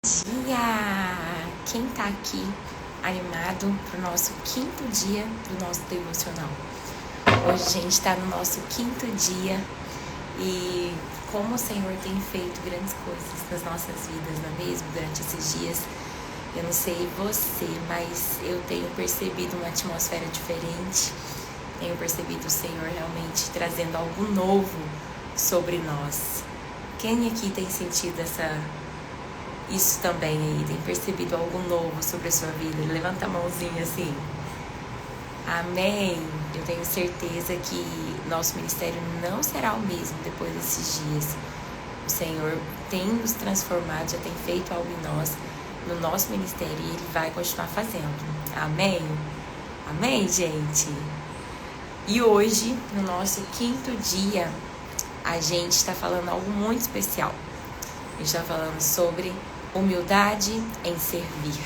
Dia! Quem tá aqui animado pro nosso quinto dia do nosso devocional? Hoje a gente tá no nosso quinto dia e como o Senhor tem feito grandes coisas nas nossas vidas, não é mesmo? Durante esses dias, eu não sei você, mas eu tenho percebido uma atmosfera diferente, tenho percebido o Senhor realmente trazendo algo novo sobre nós. Quem aqui tem sentido isso também aí, tem percebido algo novo sobre a sua vida? Levanta a mãozinha assim. Amém. Eu tenho certeza que nosso ministério não será o mesmo depois desses dias. O Senhor tem nos transformado, já tem feito algo em nós, no nosso ministério, e Ele vai continuar fazendo. Amém? Amém, gente? E hoje, no nosso quinto dia, a gente está falando algo muito especial. A gente está falando sobre humildade em servir.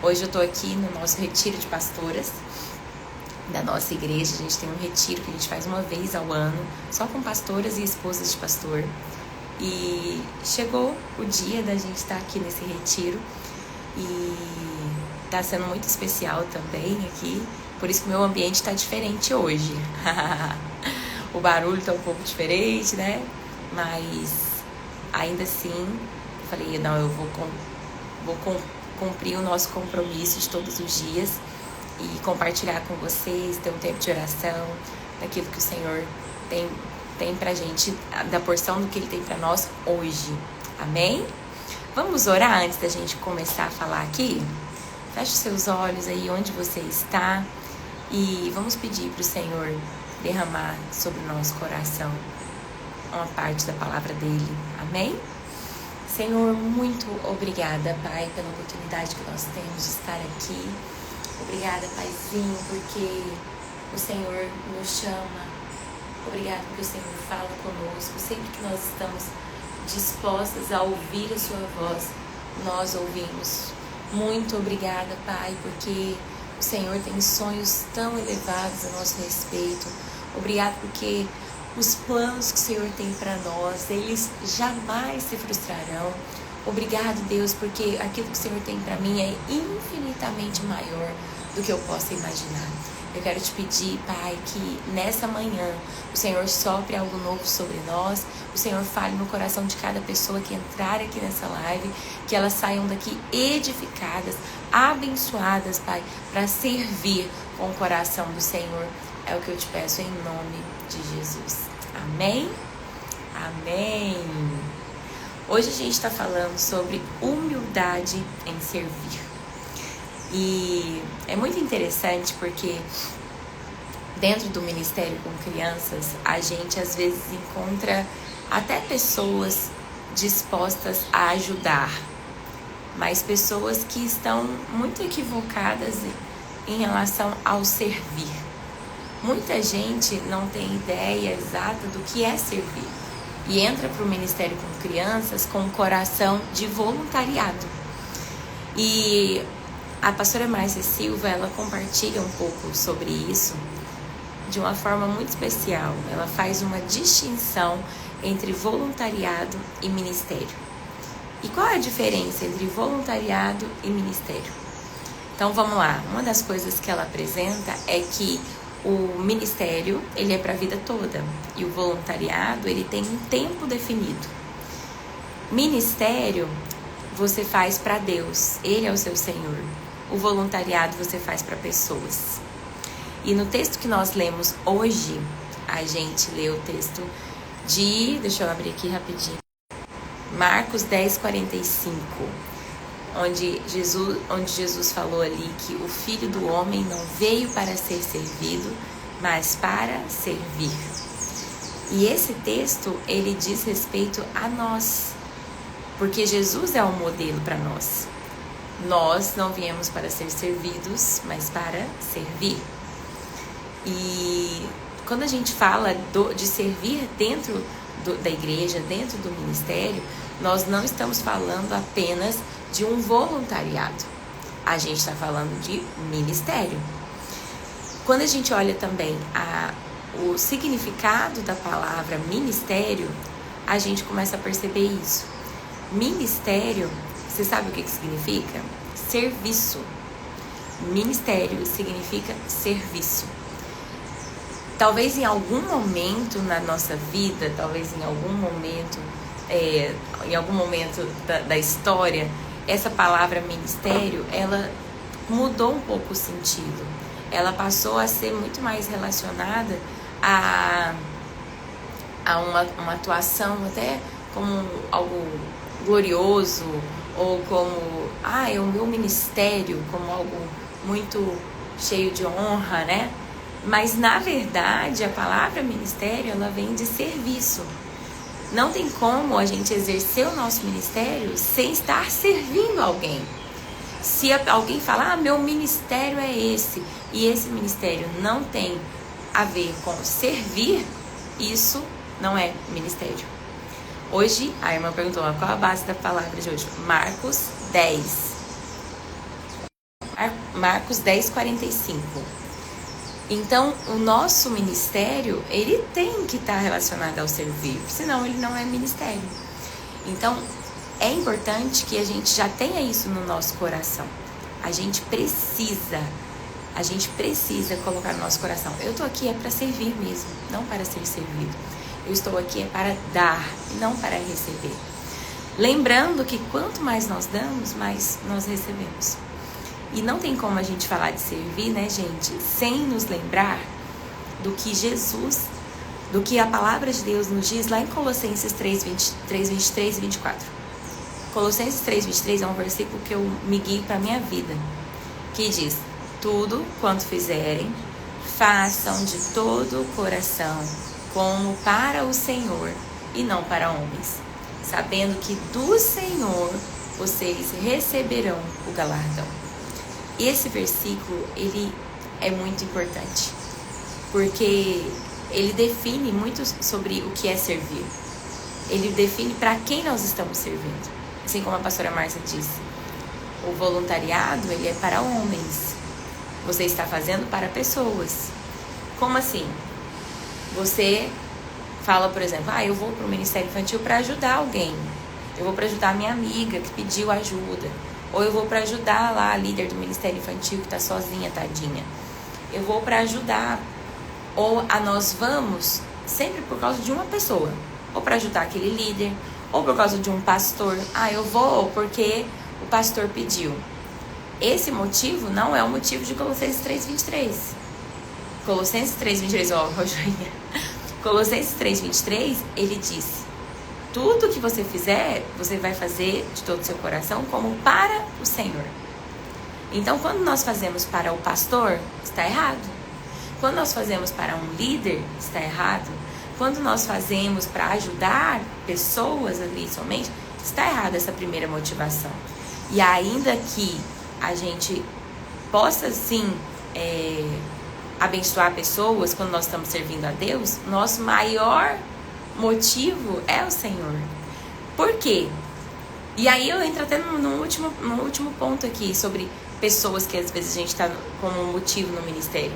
Hoje eu tô aqui no nosso retiro de pastoras da nossa igreja. A gente tem um retiro que a gente faz uma vez ao ano, só com pastoras e esposas de pastor. E chegou o dia da gente estar aqui nesse retiro e tá sendo muito especial também aqui. Por isso que o meu ambiente tá diferente hoje. O barulho tá um pouco diferente, né? Mas ainda assim, eu falei, não, eu vou cumprir o nosso compromisso de todos os dias e compartilhar com vocês, ter um tempo de oração, daquilo que o Senhor tem pra gente, da porção do que Ele tem pra nós hoje. Amém? Vamos orar antes da gente começar a falar aqui? Feche os seus olhos aí onde você está e vamos pedir pro Senhor derramar sobre o nosso coração uma parte da palavra dele. Amém? Senhor, muito obrigada, Pai, pela oportunidade que nós temos de estar aqui. Obrigada, Paizinho, porque o Senhor nos chama. Obrigada porque o Senhor fala conosco. Sempre que nós estamos dispostas a ouvir a sua voz, nós ouvimos. Muito obrigada, Pai, porque o Senhor tem sonhos tão elevados a nosso respeito. Obrigada porque os planos que o Senhor tem para nós, eles jamais se frustrarão. Obrigado, Deus, porque aquilo que o Senhor tem para mim é infinitamente maior do que eu possa imaginar. Eu quero te pedir, Pai, que nessa manhã o Senhor sopre algo novo sobre nós, o Senhor fale no coração de cada pessoa que entrar aqui nessa live, que elas saiam daqui edificadas, abençoadas, Pai, para servir com o coração do Senhor. É o que eu te peço em nome de Jesus. Amém? Amém. Hoje a gente está falando sobre humildade em servir. E é muito interessante porque dentro do ministério com crianças, a gente às vezes encontra até pessoas dispostas a ajudar, mas pessoas que estão muito equivocadas em relação ao servir. Muita gente não tem ideia exata do que é servir e entra para o ministério com crianças com um coração de voluntariado. E a pastora Márcia Silva, ela compartilha um pouco sobre isso de uma forma muito especial. Ela faz uma distinção entre voluntariado e ministério. E qual é a diferença entre voluntariado e ministério? Então vamos lá. Uma das coisas que ela apresenta é que o ministério, ele é para a vida toda. E o voluntariado, ele tem um tempo definido. Ministério, você faz para Deus. Ele é o seu Senhor. O voluntariado, você faz para pessoas. E no texto que nós lemos hoje, a gente lê o texto de... Deixa eu abrir aqui rapidinho. Marcos 10:45. Onde Jesus falou ali que o Filho do Homem não veio para ser servido, mas para servir. E esse texto, ele diz respeito a nós, porque Jesus é o modelo para nós. Nós não viemos para ser servidos, mas para servir. E quando a gente fala de servir dentro da igreja, dentro do ministério, nós não estamos falando apenas de um voluntariado. A gente está falando de ministério. Quando a gente olha também o significado da palavra ministério, a gente começa a perceber isso. Ministério Você sabe o que significa? Serviço. Ministério significa serviço. Talvez em algum momento na nossa vida, talvez em algum momento da história, essa palavra ministério, ela mudou um pouco o sentido. Ela passou a ser muito mais relacionada a uma atuação até como algo glorioso, ou como, é o meu ministério, como algo muito cheio de honra, né? Mas, na verdade, a palavra ministério, ela vem de serviço. Não tem como a gente exercer o nosso ministério sem estar servindo alguém. Se alguém falar, meu ministério é esse, e esse ministério não tem a ver com servir, isso não é ministério. Hoje, a irmã perguntou qual a base da palavra de hoje. Marcos 10. Marcos 10, 45. Então, o nosso ministério, ele tem que estar relacionado ao servir, senão ele não é ministério. Então, é importante que a gente já tenha isso no nosso coração. A gente precisa colocar no nosso coração. Eu estou aqui para servir mesmo, não para ser servido. Eu estou aqui para dar, não para receber. Lembrando que quanto mais nós damos, mais nós recebemos. E não tem como a gente falar de servir, né, gente, sem nos lembrar do que Jesus, do que a palavra de Deus nos diz lá em Colossenses 3, 23 e 24. Colossenses 3, 23 é um versículo que eu me guio para a minha vida, que diz: tudo quanto fizerem, façam de todo o coração, como para o Senhor e não para homens, sabendo que do Senhor vocês receberão o galardão. E esse versículo, ele é muito importante, porque ele define muito sobre o que é servir. Ele define para quem nós estamos servindo. Assim como a pastora Márcia disse, o voluntariado, ele é para homens. Você está fazendo para pessoas. Como assim? Você fala, por exemplo, eu vou para o Ministério Infantil para ajudar alguém. Eu vou para ajudar a minha amiga que pediu ajuda. Ou eu vou para ajudar lá a líder do Ministério Infantil que está sozinha, tadinha. Eu vou para ajudar. Ou nós vamos sempre por causa de uma pessoa. Ou para ajudar aquele líder. Ou por causa de um pastor. Eu vou porque o pastor pediu. Esse motivo não é o motivo de Colossenses 3:23. Colossenses 3:23, joinha. Colossenses 3:23, ele diz: tudo que você fizer, você vai fazer de todo o seu coração como para o Senhor. Então, quando nós fazemos para o pastor, está errado. Quando nós fazemos para um líder, está errado. Quando nós fazemos para ajudar pessoas ali somente, está errado essa primeira motivação. E ainda que a gente possa, sim, abençoar pessoas quando nós estamos servindo a Deus, nosso maior motivo é o Senhor. Por quê? E aí eu entro até no último ponto aqui, sobre pessoas que às vezes a gente está como um motivo no ministério.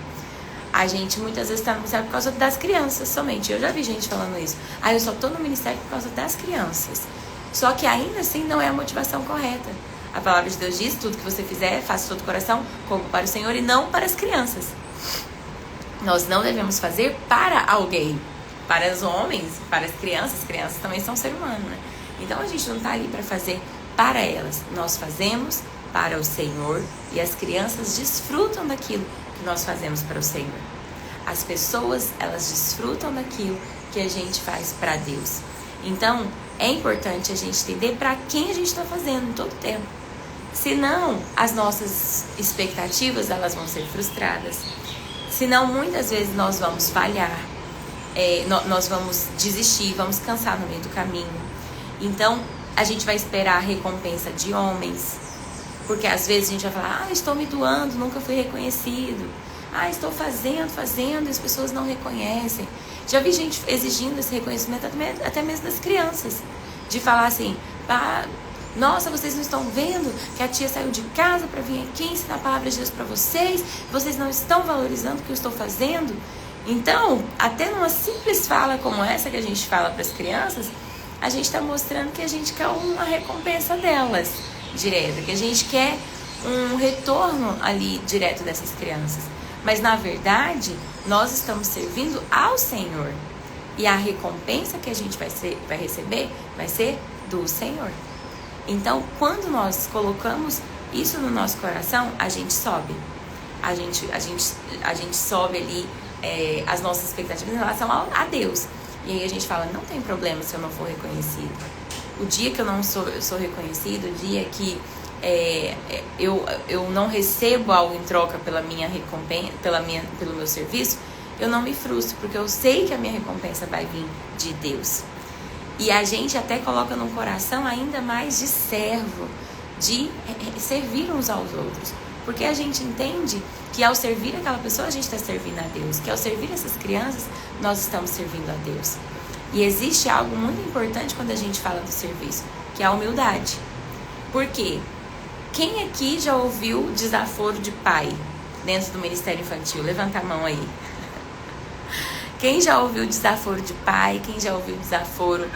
A gente muitas vezes está no ministério por causa das crianças somente. Eu já vi gente falando isso. Eu só estou no ministério por causa das crianças. Só que ainda assim não é a motivação correta. A palavra de Deus diz: tudo que você fizer, faça de todo o coração, como para o Senhor e não para as crianças. Nós não devemos fazer para alguém. Para os homens, para as crianças também são ser humano, né? Então a gente não está ali para fazer para elas. Nós fazemos para o Senhor e as crianças desfrutam daquilo que nós fazemos para o Senhor. As pessoas, elas desfrutam daquilo que a gente faz para Deus. Então, é importante a gente entender para quem a gente está fazendo em todo o tempo. Senão, as nossas expectativas, elas vão ser frustradas. Senão, muitas vezes nós vamos falhar. Nós vamos desistir, vamos cansar no meio do caminho. Então, a gente vai esperar a recompensa de homens. Porque às vezes a gente vai falar: estou me doando, nunca fui reconhecido. Estou fazendo e as pessoas não reconhecem. Já vi gente exigindo esse reconhecimento até mesmo das crianças. De falar assim: nossa, vocês não estão vendo que a tia saiu de casa para vir aqui ensinar a palavra de Deus para vocês? Vocês não estão valorizando o que eu estou fazendo? Então, até numa simples fala como essa que a gente fala para as crianças, a gente está mostrando que a gente quer uma recompensa delas. direta, que a gente quer um retorno ali direto dessas crianças. Mas na verdade, nós estamos servindo ao Senhor. E a recompensa que a gente vai receber vai ser do Senhor. Então, quando nós colocamos isso no nosso coração, a gente sobe. A gente sobe ali as nossas expectativas em relação a Deus. E aí a gente fala, não tem problema se eu não for reconhecido. O dia que eu não sou reconhecido, o dia que eu não recebo algo em troca pela minha recompensa, pelo meu serviço, eu não me frustro, porque eu sei que a minha recompensa vai vir de Deus. E a gente até coloca no coração ainda mais de servo, de servir uns aos outros. Porque a gente entende que ao servir aquela pessoa, a gente está servindo a Deus. Que ao servir essas crianças, nós estamos servindo a Deus. E existe algo muito importante quando a gente fala do serviço, que é a humildade. Por quê? Quem aqui já ouviu desaforo de pai dentro do Ministério Infantil? Levanta a mão aí. Quem já ouviu desaforo de pai? Quem já ouviu desaforo,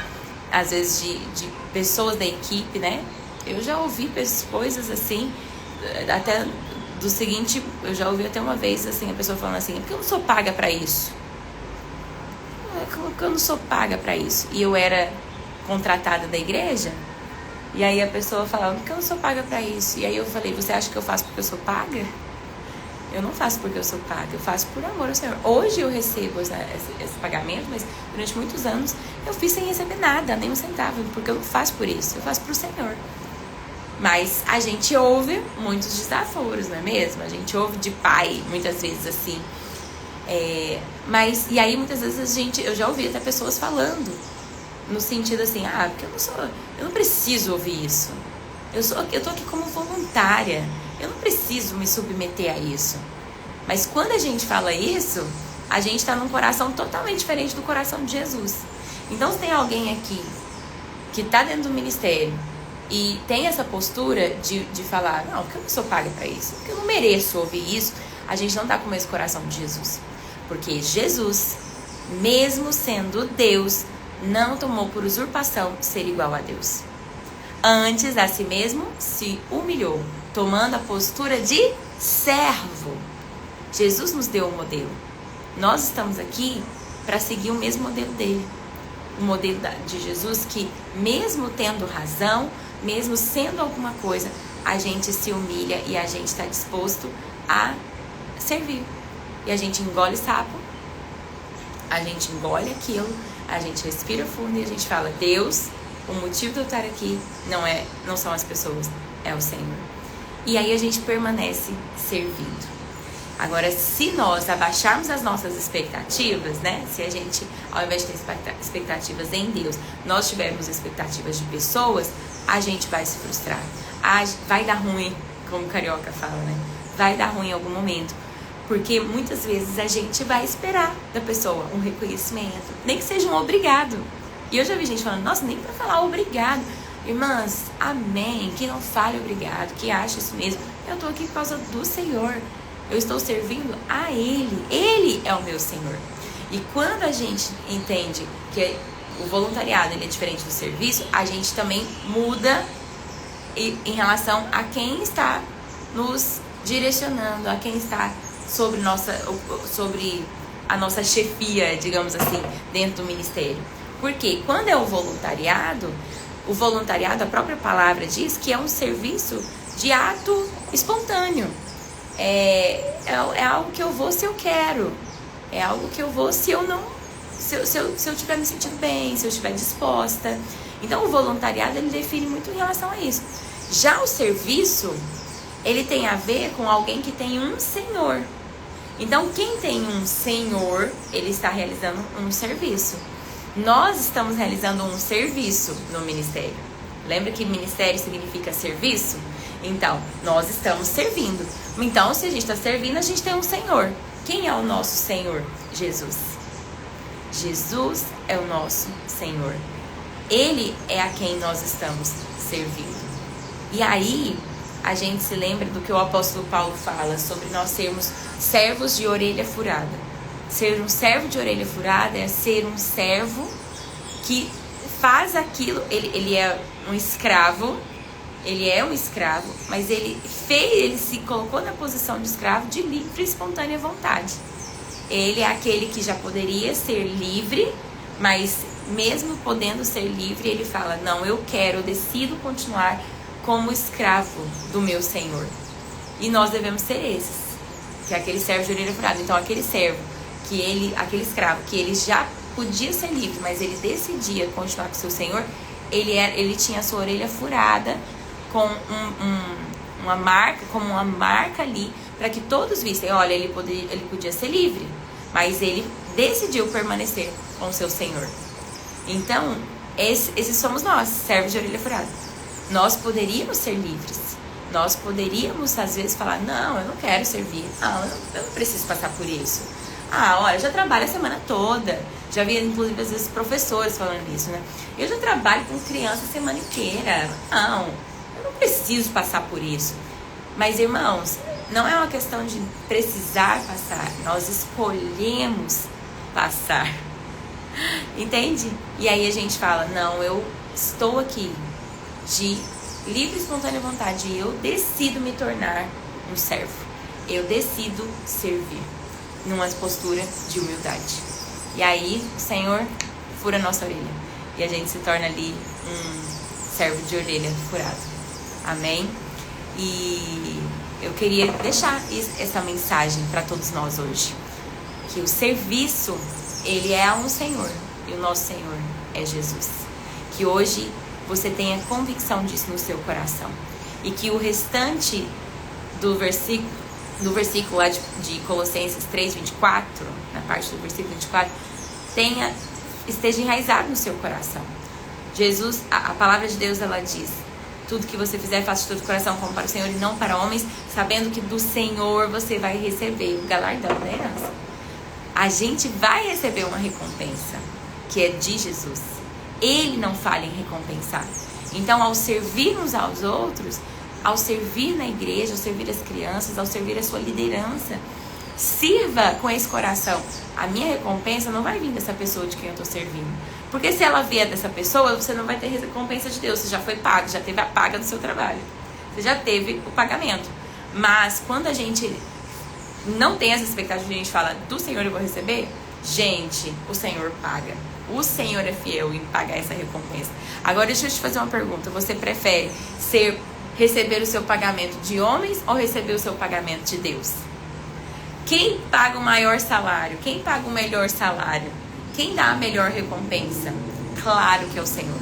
às vezes, de pessoas da equipe, né? Eu já ouvi coisas assim, até do seguinte, eu já ouvi até uma vez assim, a pessoa falando assim, porque eu não sou paga pra isso. Porque eu não sou paga pra isso. E eu era contratada da igreja, e aí a pessoa falava, porque eu não sou paga pra isso. E aí eu falei, você acha que eu faço porque eu sou paga? Eu não faço porque eu sou paga, eu faço por amor ao Senhor. Hoje eu recebo esse pagamento, mas durante muitos anos eu fiz sem receber nada, nem um centavo, porque eu não faço por isso, eu faço pro Senhor. Mas a gente ouve muitos desaforos, não é mesmo? A gente ouve de pai, muitas vezes assim. E aí muitas vezes eu já ouvi até pessoas falando, no sentido assim, porque eu não preciso ouvir isso. Eu tô aqui como voluntária. Eu não preciso me submeter a isso. Mas quando a gente fala isso, a gente está num coração totalmente diferente do coração de Jesus. Então, se tem alguém aqui que está dentro do ministério e tem essa postura de falar, não, porque eu não sou paga para isso, porque eu não mereço ouvir isso, a gente não está com esse coração de Jesus. Porque Jesus, mesmo sendo Deus, não tomou por usurpação ser igual a Deus. Antes, a si mesmo, se humilhou, tomando a postura de servo. Jesus nos deu um modelo. Nós estamos aqui para seguir o mesmo modelo dele. O modelo de Jesus que, mesmo tendo razão, mesmo sendo alguma coisa, a gente se humilha e a gente está disposto a servir. E a gente engole sapo, a gente engole aquilo, a gente respira fundo e a gente fala, Deus, o motivo de eu estar aqui não são as pessoas, é o Senhor. E aí a gente permanece servindo. Agora, se nós abaixarmos as nossas expectativas, né? Se a gente, ao invés de ter expectativas em Deus, nós tivermos expectativas de pessoas, a gente vai se frustrar. Vai dar ruim, como o carioca fala, né? Vai dar ruim em algum momento. Porque muitas vezes a gente vai esperar da pessoa um reconhecimento, nem que seja um obrigado. E eu já vi gente falando, nossa, nem pra falar obrigado. Irmãs, amém, que não fale obrigado, que ache isso mesmo. Eu tô aqui por causa do Senhor. Eu estou servindo a Ele. Ele é o meu Senhor. E quando a gente entende que o voluntariado ele é diferente do serviço, a gente também muda em relação a quem está nos direcionando, a quem está sobre a nossa chefia, digamos assim, dentro do ministério. Porque quando é o voluntariado, a própria palavra diz que é um serviço de ato espontâneo. É algo que eu vou se eu quero. É algo que eu vou se eu estiver me sentindo bem, se eu estiver disposta. Então o voluntariado ele define muito em relação a isso. Já o serviço, ele tem a ver com alguém que tem um senhor. Então quem tem um senhor, ele está realizando um serviço. Nós estamos realizando um serviço no ministério. Lembra que ministério significa serviço? Então, nós estamos servindo. Então, se a gente está servindo, a gente tem um Senhor. Quem é o nosso Senhor? Jesus. Jesus é o nosso Senhor. Ele é a quem nós estamos servindo. E aí, a gente se lembra do que o apóstolo Paulo fala sobre nós sermos servos de orelha furada. Ser um servo de orelha furada é ser um servo que faz aquilo, ele é um escravo Ele é um escravo, mas ele se colocou na posição de escravo de livre e espontânea vontade. Ele é aquele que já poderia ser livre, mas mesmo podendo ser livre, ele fala, não, eu decido continuar como escravo do meu Senhor. E nós devemos ser esses, que é aquele servo de orelha furada. Então aquele servo, aquele escravo, que ele já podia ser livre, mas ele decidia continuar com o seu Senhor, ele tinha a sua orelha furada com uma marca ali, para que todos vissem, olha, ele podia ser livre, mas ele decidiu permanecer com o seu Senhor. Então, esses somos nós, servos de orelha furada. Nós poderíamos ser livres. Nós poderíamos, às vezes, falar, não, eu não quero servir. Não, eu não preciso passar por isso. Olha, eu já trabalho a semana toda. Já vi, inclusive, às vezes, professores falando isso, né? Eu já trabalho com criança a semana inteira. Não, eu não preciso passar por isso. Mas, irmãos, não é uma questão de precisar passar. Nós escolhemos passar. Entende? E aí a gente fala, não, eu estou aqui de livre e espontânea vontade e eu decido me tornar um servo. Eu decido servir numa postura de humildade. E aí o Senhor fura a nossa orelha e a gente se torna ali um servo de orelha furado. Amém? E eu queria deixar essa mensagem para todos nós hoje, que o serviço, ele é a um Senhor, e o nosso Senhor é Jesus. Que hoje você tenha convicção disso no seu coração. E que o restante do versículo lá de Colossenses 3:24, na parte do versículo 24, esteja enraizado no seu coração. Jesus, a palavra de Deus, ela diz, tudo que você fizer, faça de todo o coração como para o Senhor e não para homens, sabendo que do Senhor você vai receber o galardão da herança. A gente vai receber uma recompensa, que é de Jesus. Ele não falha em recompensar. Então, ao servir uns aos outros, ao servir na igreja, ao servir as crianças, ao servir a sua liderança, sirva com esse coração. A minha recompensa não vai vir dessa pessoa de quem eu estou servindo. Porque se ela vier dessa pessoa, você não vai ter recompensa de Deus. Você já foi pago, já teve a paga do seu trabalho. Você já teve o pagamento. Mas quando a gente não tem essa expectativa, a gente fala, do Senhor eu vou receber, gente, o Senhor paga. O Senhor é fiel em pagar essa recompensa. Agora deixa eu te fazer uma pergunta. Você prefere receber o seu pagamento de homens ou receber o seu pagamento de Deus? Quem paga o maior salário? Quem paga o melhor salário? Quem dá a melhor recompensa? Claro que é o Senhor.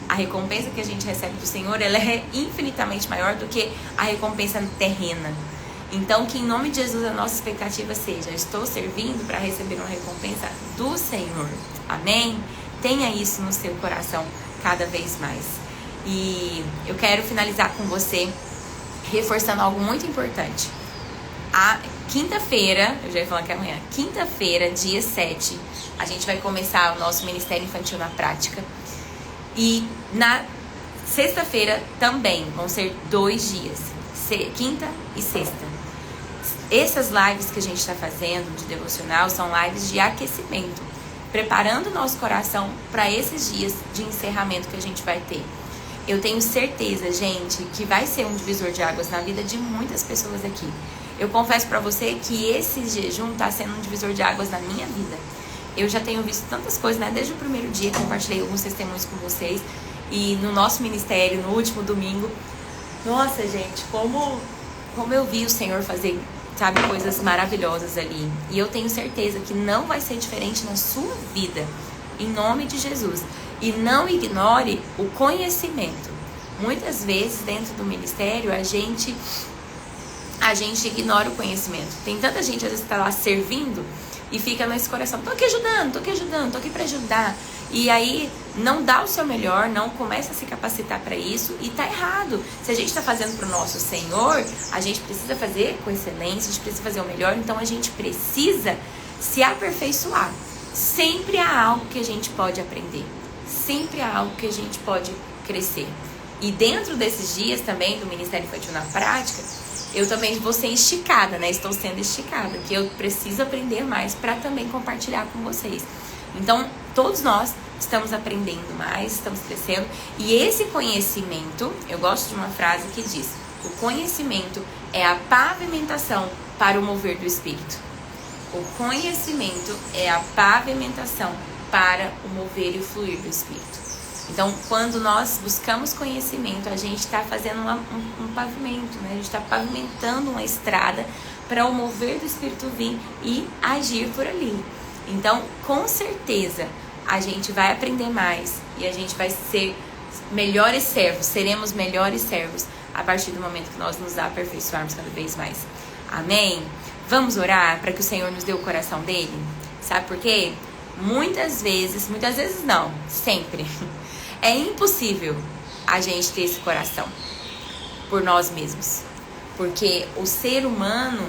A recompensa que a gente recebe do Senhor, ela é infinitamente maior do que a recompensa terrena. Então, que em nome de Jesus a nossa expectativa seja, estou servindo para receber uma recompensa do Senhor. Amém? Tenha isso no seu coração cada vez mais. E eu quero finalizar com você reforçando algo muito importante. A quinta-feira, eu já ia falar que é amanhã, quinta-feira, dia 7, a gente vai começar o nosso Ministério Infantil na Prática. E na sexta-feira também vão ser 2 dias, quinta e sexta. Essas lives que a gente está fazendo de devocional são lives de aquecimento, preparando o nosso coração para esses dias de encerramento que a gente vai ter. Eu tenho certeza, gente, que vai ser um divisor de águas na vida de muitas pessoas aqui. Eu confesso para você que esse jejum está sendo um divisor de águas na minha vida. Eu já tenho visto tantas coisas, né? Desde o primeiro dia, compartilhei alguns testemunhos com vocês. E no nosso ministério, no último domingo, nossa, gente, como eu vi o Senhor fazer, sabe, coisas maravilhosas ali. E eu tenho certeza que não vai ser diferente na sua vida, em nome de Jesus. E não ignore o conhecimento. Muitas vezes, dentro do ministério, a gente ignora o conhecimento. Tem tanta gente, às vezes, que está lá servindo e fica nesse coração, tô aqui ajudando, tô aqui para ajudar. E aí não dá o seu melhor, não começa a se capacitar para isso e tá errado. Se a gente está fazendo pro nosso Senhor, a gente precisa fazer com excelência, a gente precisa fazer o melhor, então a gente precisa se aperfeiçoar. Sempre há algo que a gente pode aprender, sempre há algo que a gente pode crescer. E dentro desses dias também do Ministério Infantil na Prática, eu também vou ser esticada, né? Estou sendo esticada, que eu preciso aprender mais para também compartilhar com vocês. Então, todos nós estamos aprendendo mais, estamos crescendo. E esse conhecimento, eu gosto de uma frase que diz: o conhecimento é a pavimentação para o mover do Espírito. O conhecimento é a pavimentação para o mover e o fluir do Espírito. Então, quando nós buscamos conhecimento, a gente está fazendo um pavimento, né? A gente está pavimentando uma estrada para o mover do Espírito vir e agir por ali. Então, com certeza, a gente vai aprender mais e a gente vai ser melhores servos, seremos melhores servos a partir do momento que nós nos aperfeiçoarmos cada vez mais. Amém? Vamos orar para que o Senhor nos dê o coração dele? Sabe por quê? Muitas vezes não, sempre, é impossível a gente ter esse coração por nós mesmos. Porque o ser humano,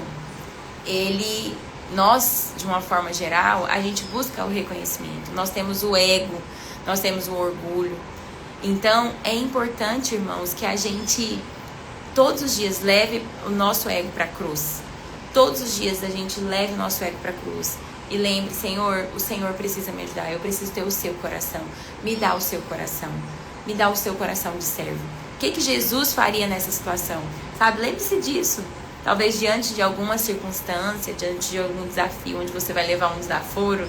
nós, de uma forma geral, a gente busca o reconhecimento. Nós temos o ego, nós temos o orgulho. Então, é importante, irmãos, que a gente todos os dias leve o nosso ego para a cruz. Todos os dias a gente leve o nosso ego para a cruz. E lembre, Senhor, o Senhor precisa me ajudar. Eu preciso ter o seu coração. Me dá o seu coração. Me dá o seu coração de servo. O que Jesus faria nessa situação? Sabe, lembre-se disso. Talvez diante de alguma circunstância, diante de algum desafio, onde você vai levar um desaforo,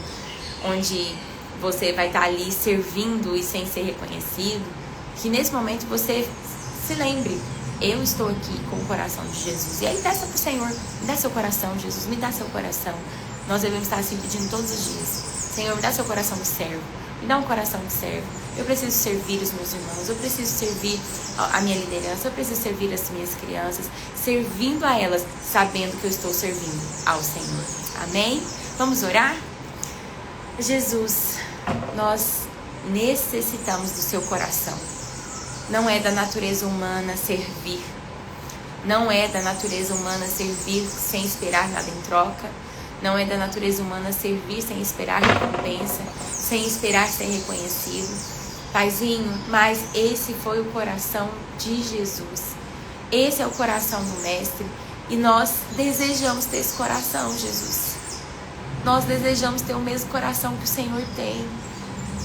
onde você vai estar ali servindo e sem ser reconhecido, que nesse momento você se lembre: eu estou aqui com o coração de Jesus. E aí peça para o Senhor: me dá seu coração, Jesus, me dá seu coração. Nós devemos estar assim pedindo todos os dias: Senhor, me dá seu coração de servo. Me dá um coração de servo. Eu preciso servir os meus irmãos. Eu preciso servir a minha liderança. Eu preciso servir as minhas crianças. Servindo a elas, sabendo que eu estou servindo ao Senhor. Amém? Vamos orar? Jesus, nós necessitamos do seu coração. Não é da natureza humana servir. Não é da natureza humana servir sem esperar nada em troca. Não é da natureza humana servir sem esperar recompensa, sem esperar ser reconhecido. Paizinho, mas esse foi o coração de Jesus. Esse é o coração do Mestre. E nós desejamos ter esse coração, Jesus. Nós desejamos ter o mesmo coração que o Senhor tem.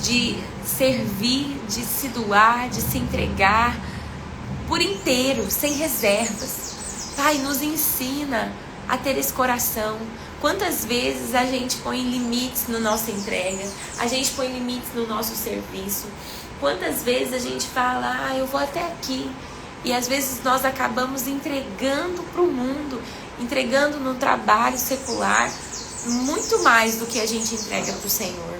De servir, de se doar, de se entregar por inteiro, sem reservas. Pai, nos ensina a ter esse coração. Quantas vezes a gente põe limites na nossa entrega, a gente põe limites no nosso serviço. Quantas vezes a gente fala: eu vou até aqui. E às vezes nós acabamos entregando para o mundo, entregando no trabalho secular, muito mais do que a gente entrega para o Senhor.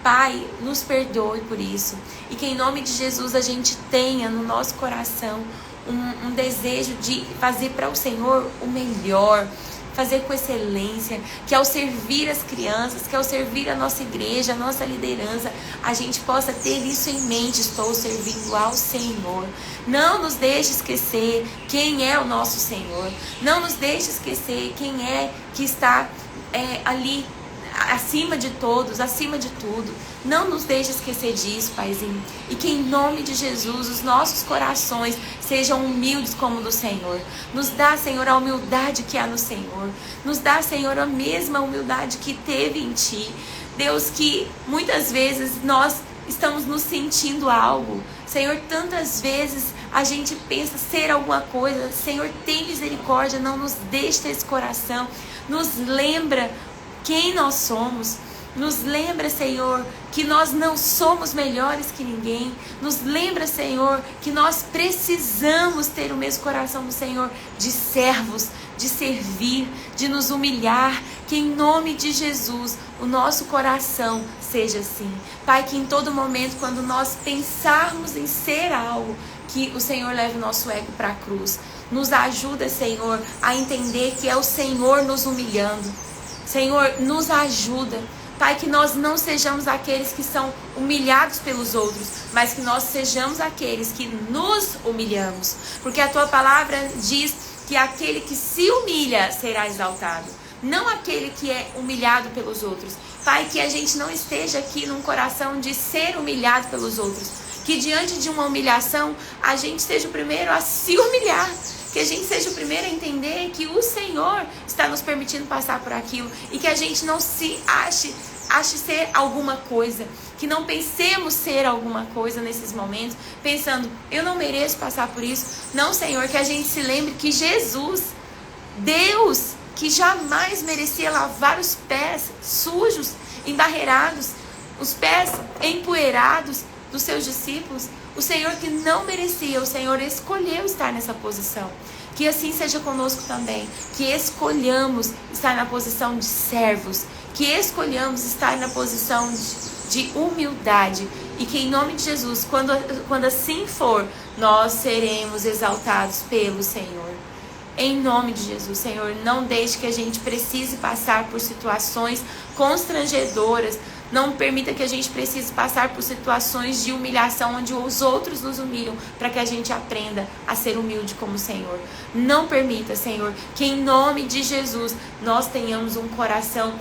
Pai, nos perdoe por isso. E que em nome de Jesus a gente tenha no nosso coração um desejo de fazer para o Senhor o melhor, fazer com excelência, que ao servir as crianças, que ao servir a nossa igreja, a nossa liderança, a gente possa ter isso em mente: estou servindo ao Senhor. Não nos deixe esquecer quem é o nosso Senhor. Não nos deixe esquecer quem é que está ali acima de todos, acima de tudo. Não nos deixe esquecer disso, Paizinho. E que em nome de Jesus os nossos corações sejam humildes como o do Senhor. Nos dá, Senhor, a humildade que há no Senhor. Nos dá, Senhor, a mesma humildade que teve em Ti. Deus, que muitas vezes nós estamos nos sentindo algo. Senhor, tantas vezes a gente pensa ser alguma coisa. Senhor, tem misericórdia, não nos deixe ter esse coração. Nos lembra quem nós somos. Nos lembra, Senhor, que nós não somos melhores que ninguém. Nos lembra, Senhor, que nós precisamos ter o mesmo coração do Senhor, de servos, de servir, de nos humilhar. Que em nome de Jesus o nosso coração seja assim. Pai, que em todo momento, quando nós pensarmos em ser algo, que o Senhor leve o nosso ego para a cruz. Nos ajuda, Senhor, a entender que é o Senhor nos humilhando. Senhor, nos ajuda. Pai, que nós não sejamos aqueles que são humilhados pelos outros, mas que nós sejamos aqueles que nos humilhamos. Porque a Tua palavra diz que aquele que se humilha será exaltado, não aquele que é humilhado pelos outros. Pai, que a gente não esteja aqui num coração de ser humilhado pelos outros. Que diante de uma humilhação, a gente seja o primeiro a se humilhar. Que a gente seja o primeiro a entender que o Senhor está nos permitindo passar por aquilo. E que a gente não se ache ser alguma coisa. que não pensemos ser alguma coisa nesses momentos, pensando, eu não mereço passar por isso. Não, Senhor, que a gente se lembre que Jesus, Deus, que jamais merecia lavar os pés sujos, embarreirados, os pés empoeirados dos seus discípulos, o Senhor que não merecia, o Senhor escolheu estar nessa posição. Que assim seja conosco também, que escolhamos estar na posição de servos, que escolhamos estar na posição de humildade, e que em nome de Jesus, quando assim for, nós seremos exaltados pelo Senhor. Em nome de Jesus, Senhor, não deixe que a gente precise passar por situações constrangedoras. Não permita que a gente precise passar por situações de humilhação, onde os outros nos humilham, para que a gente aprenda a ser humilde como o Senhor. Não permita, Senhor, que em nome de Jesus nós tenhamos um coração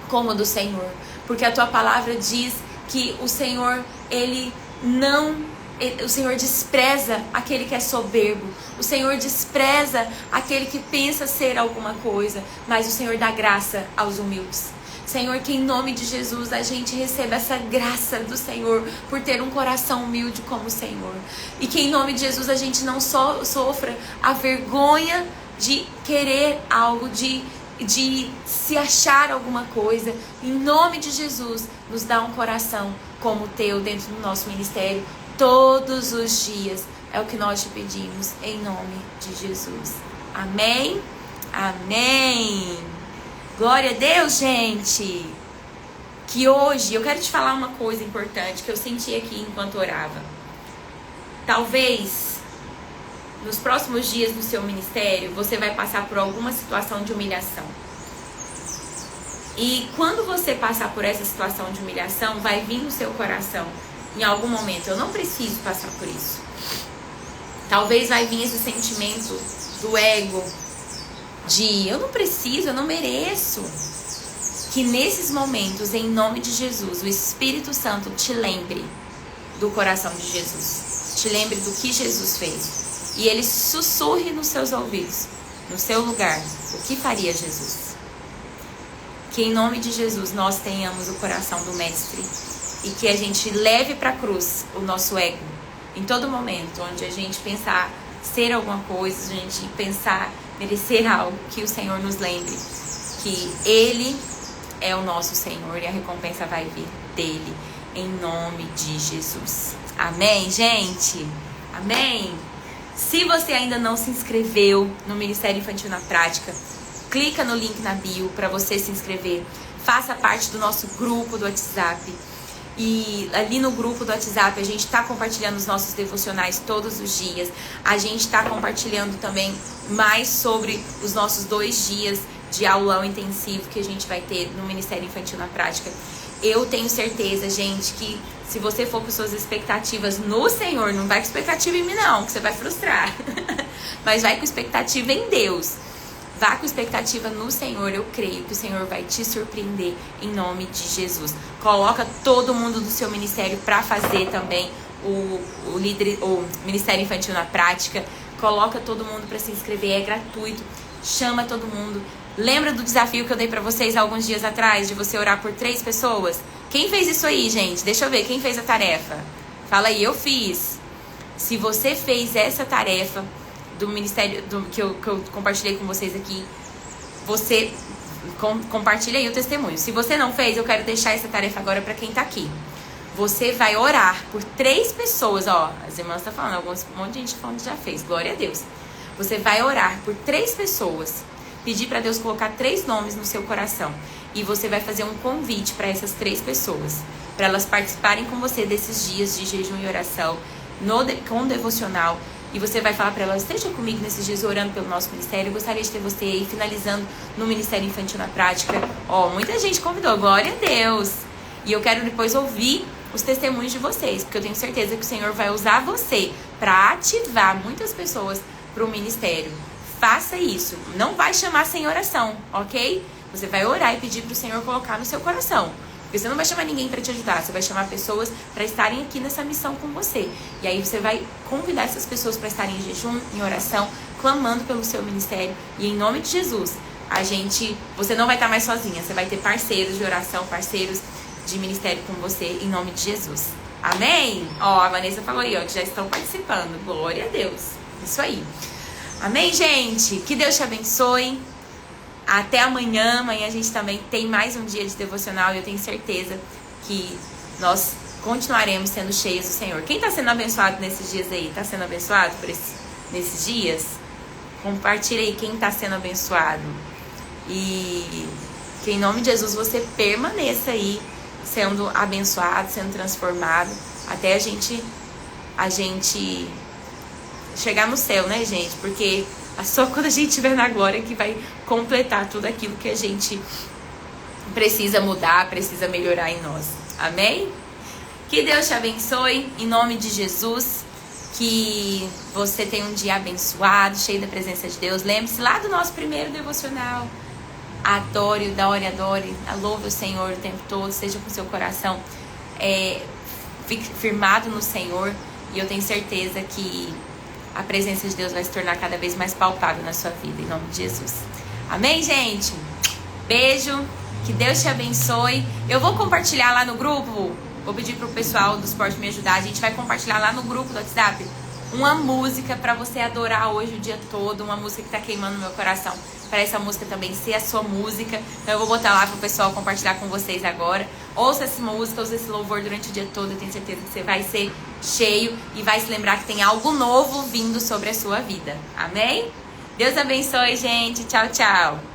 como o do Senhor. Porque a Tua palavra diz que o Senhor, o Senhor despreza aquele que é soberbo. O Senhor despreza aquele que pensa ser alguma coisa. Mas o Senhor dá graça aos humildes. Senhor, que em nome de Jesus a gente receba essa graça do Senhor por ter um coração humilde como o Senhor. E que em nome de Jesus a gente não só sofra a vergonha de querer algo, de se achar alguma coisa. Em nome de Jesus, nos dá um coração como o Teu dentro do nosso ministério todos os dias. É o que nós te pedimos em nome de Jesus. Amém? Amém! Glória a Deus, gente! Que hoje, eu quero te falar uma coisa importante que eu senti aqui enquanto orava. Talvez, nos próximos dias do seu ministério, você vai passar por alguma situação de humilhação. E quando você passar por essa situação de humilhação, vai vir no seu coração, em algum momento, eu não preciso passar por isso. Talvez vai vir esse sentimento do ego, de eu não preciso, eu não mereço. Que nesses momentos, em nome de Jesus, o Espírito Santo te lembre do coração de Jesus. Te lembre do que Jesus fez. E Ele sussurre nos seus ouvidos, no seu lugar, o que faria Jesus. Que em nome de Jesus nós tenhamos o coração do Mestre. E que a gente leve para a cruz o nosso ego. Em todo momento, onde a gente pensar ser alguma coisa, a gente pensar merecer algo, que o Senhor nos lembre que Ele é o nosso Senhor e a recompensa vai vir dEle, em nome de Jesus. Amém, gente? Amém? Se você ainda não se inscreveu no Ministério Infantil na Prática, clica no link na bio para você se inscrever. Faça parte do nosso grupo do WhatsApp. E ali no grupo do WhatsApp a gente está compartilhando os nossos devocionais todos os dias. A gente está compartilhando também mais sobre os nossos 2 dias de aulão intensivo que a gente vai ter no Ministério Infantil na Prática. Eu tenho certeza, gente, que se você for com suas expectativas no Senhor, não vai com expectativa em mim não, que você vai frustrar. Mas vai com expectativa em Deus. Vá com expectativa no Senhor, eu creio que o Senhor vai te surpreender em nome de Jesus. Coloca todo mundo do seu ministério para fazer também o Ministério Infantil na Prática. Coloca todo mundo para se inscrever, é gratuito. Chama todo mundo. Lembra do desafio que eu dei para vocês há alguns dias atrás, de você orar por 3 pessoas? Quem fez isso aí, gente? Deixa eu ver, quem fez a tarefa? Fala aí, eu fiz. Se você fez essa tarefa do ministério que eu compartilhei com vocês aqui, você compartilha aí o testemunho. Se você não fez, eu quero deixar essa tarefa agora para quem tá aqui. Você vai orar por 3 pessoas, ó, as irmãs estão falando, um monte de gente falando que já fez, glória a Deus. Você vai orar por 3 pessoas, pedir para Deus colocar 3 nomes no seu coração, e você vai fazer um convite para essas 3 pessoas, para elas participarem com você desses dias de jejum e oração, com devocional. E você vai falar para ela, esteja comigo nesses dias orando pelo nosso ministério. Eu gostaria de ter você aí finalizando no Ministério Infantil na Prática. Ó, muita gente convidou, glória a Deus. E eu quero depois ouvir os testemunhos de vocês, porque eu tenho certeza que o Senhor vai usar você para ativar muitas pessoas para o ministério. Faça isso. Não vai chamar sem oração, ok? Você vai orar e pedir para o Senhor colocar no seu coração. Porque você não vai chamar ninguém para te ajudar, você vai chamar pessoas para estarem aqui nessa missão com você. E aí você vai convidar essas pessoas para estarem em jejum, em oração, clamando pelo seu ministério. E em nome de Jesus, você não vai estar mais sozinha, você vai ter parceiros de oração, parceiros de ministério com você, em nome de Jesus. Amém? Ó, a Vanessa falou aí, ó, que já estão participando. Glória a Deus. Isso aí. Amém, gente? Que Deus te abençoe. Até amanhã. Amanhã a gente também tem mais um dia de devocional e eu tenho certeza que nós continuaremos sendo cheios do Senhor. Quem está sendo abençoado nesses dias aí? Está sendo abençoado nesses dias? Compartilha aí quem está sendo abençoado. E que em nome de Jesus você permaneça aí sendo abençoado, sendo transformado, até a gente chegar no céu, né, gente? Porque é só quando a gente estiver na glória que vai completar tudo aquilo que a gente precisa mudar, precisa melhorar em nós. Amém? Que Deus te abençoe, em nome de Jesus. Que você tenha um dia abençoado, cheio da presença de Deus. Lembre-se lá do nosso primeiro devocional. Adore, adore, louve o Senhor o tempo todo. Esteja com seu coração fique firmado no Senhor. E eu tenho certeza que a presença de Deus vai se tornar cada vez mais palpável na sua vida, em nome de Jesus. Amém, gente? Beijo, que Deus te abençoe. Eu vou compartilhar lá no grupo. Vou pedir pro pessoal do Suporte me ajudar. A gente vai compartilhar lá no grupo do WhatsApp uma música pra você adorar hoje o dia todo. Uma música que tá queimando no meu coração. Para essa música também ser a sua música. Então eu vou botar lá pro pessoal compartilhar com vocês agora. Ouça essa música, ouça esse louvor durante o dia todo. Eu tenho certeza que você vai ser cheio e vai se lembrar que tem algo novo vindo sobre a sua vida. Amém? Deus abençoe, gente. Tchau, tchau.